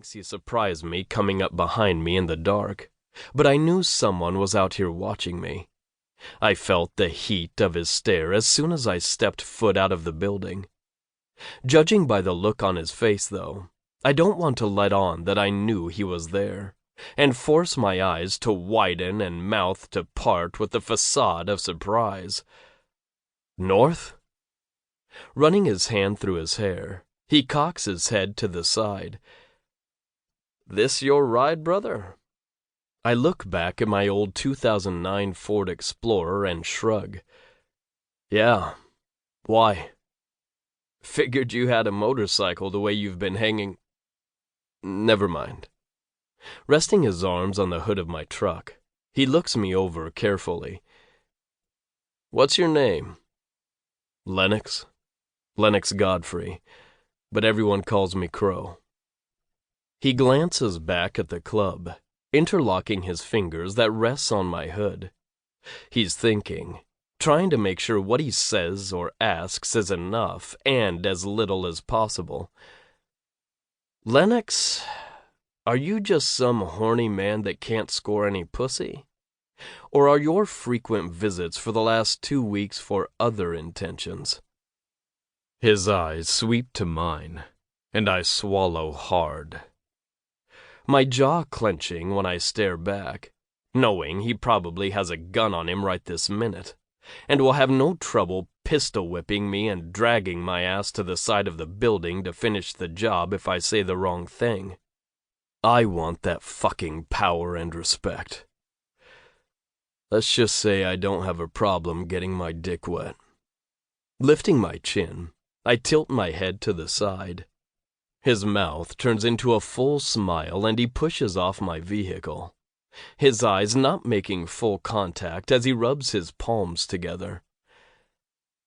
thinks he surprised me coming up behind me in the dark, but I knew someone was out here watching me. I felt the heat of his stare as soon as I stepped foot out of the building. Judging by the look on his face, though, I don't want to let on that I knew he was there, and force my eyes to widen and mouth to part with the facade of surprise. North? Running his hand through his hair, he cocks his head to the side. This your ride, brother? I look back at my old 2009 Ford Explorer and shrug. Yeah. Why? Figured you had a motorcycle the way you've been hanging. Never mind. Resting his arms on the hood of my truck, he looks me over carefully. What's your name? Lennox. Lennox Godfrey, but everyone calls me Crow. He glances back at the club, interlocking his fingers that rests on my hood. He's thinking, trying to make sure what he says or asks is enough and as little as possible. Lennox, are you just some horny man that can't score any pussy? Or are your frequent visits for the last 2 weeks for other intentions? His eyes sweep to mine, and I swallow hard. My jaw clenching when I stare back, knowing he probably has a gun on him right this minute, and will have no trouble pistol-whipping me and dragging my ass to the side of the building to finish the job if I say the wrong thing. I want that fucking power and respect. Let's just say I don't have a problem getting my dick wet. Lifting my chin, I tilt my head to the side. His mouth turns into a full smile and he pushes off my vehicle, his eyes not making full contact as he rubs his palms together.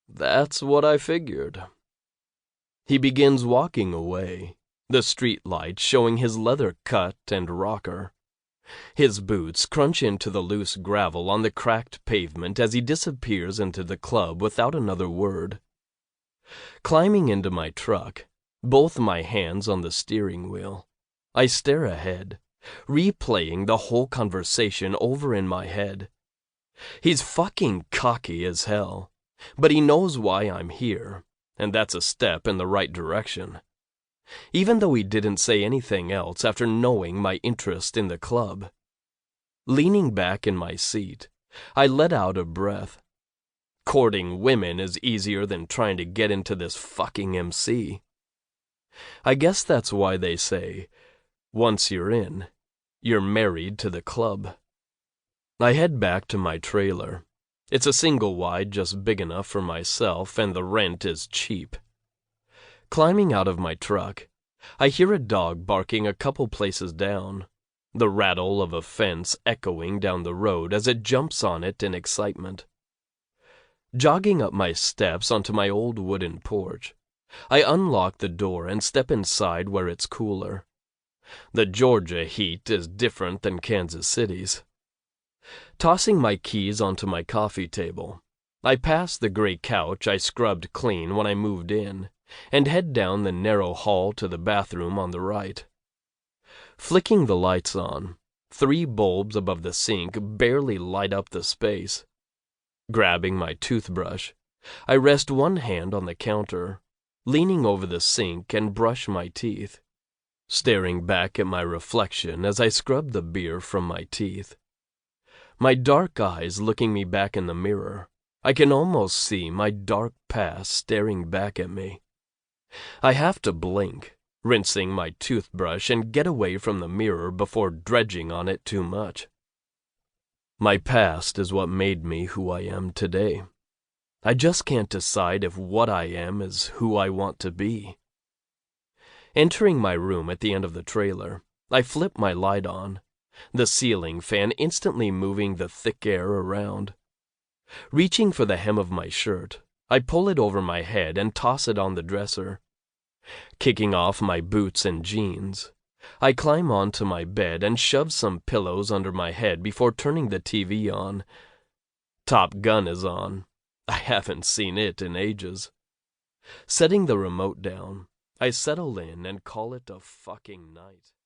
That's what I figured. He begins walking away, the street light showing his leather cut and rocker. His boots crunch into the loose gravel on the cracked pavement as he disappears into the club without another word. Climbing into my truck, both my hands on the steering wheel, I stare ahead, replaying the whole conversation over in my head. He's fucking cocky as hell, but he knows why I'm here, and that's a step in the right direction. Even though he didn't say anything else after knowing my interest in the club. Leaning back in my seat, I let out a breath. Courting women is easier than trying to get into this fucking MC. I guess that's why they say, once you're in, you're married to the club. I head back to my trailer. It's a single wide just big enough for myself, and the rent is cheap. Climbing out of my truck, I hear a dog barking a couple places down, the rattle of a fence echoing down the road as it jumps on it in excitement. Jogging up my steps onto my old wooden porch, I unlock the door and step inside where it's cooler. The Georgia heat is different than Kansas City's. Tossing my keys onto my coffee table, I pass the gray couch I scrubbed clean when I moved in, and head down the narrow hall to the bathroom on the right. Flicking the lights on, 3 bulbs above the sink barely light up the space. Grabbing my toothbrush, I rest one hand on the counter, leaning over the sink and brush my teeth, staring back at my reflection as I scrub the beer from my teeth. My dark eyes looking me back in the mirror, I can almost see my dark past staring back at me. I have to blink, rinsing my toothbrush and get away from the mirror before dredging on it too much. My past is what made me who I am today. I just can't decide if what I am is who I want to be. Entering my room at the end of the trailer, I flip my light on, the ceiling fan instantly moving the thick air around. Reaching for the hem of my shirt, I pull it over my head and toss it on the dresser. Kicking off my boots and jeans, I climb onto my bed and shove some pillows under my head before turning the TV on. Top Gun is on. I haven't seen it in ages. Setting the remote down, I settle in and call it a fucking night.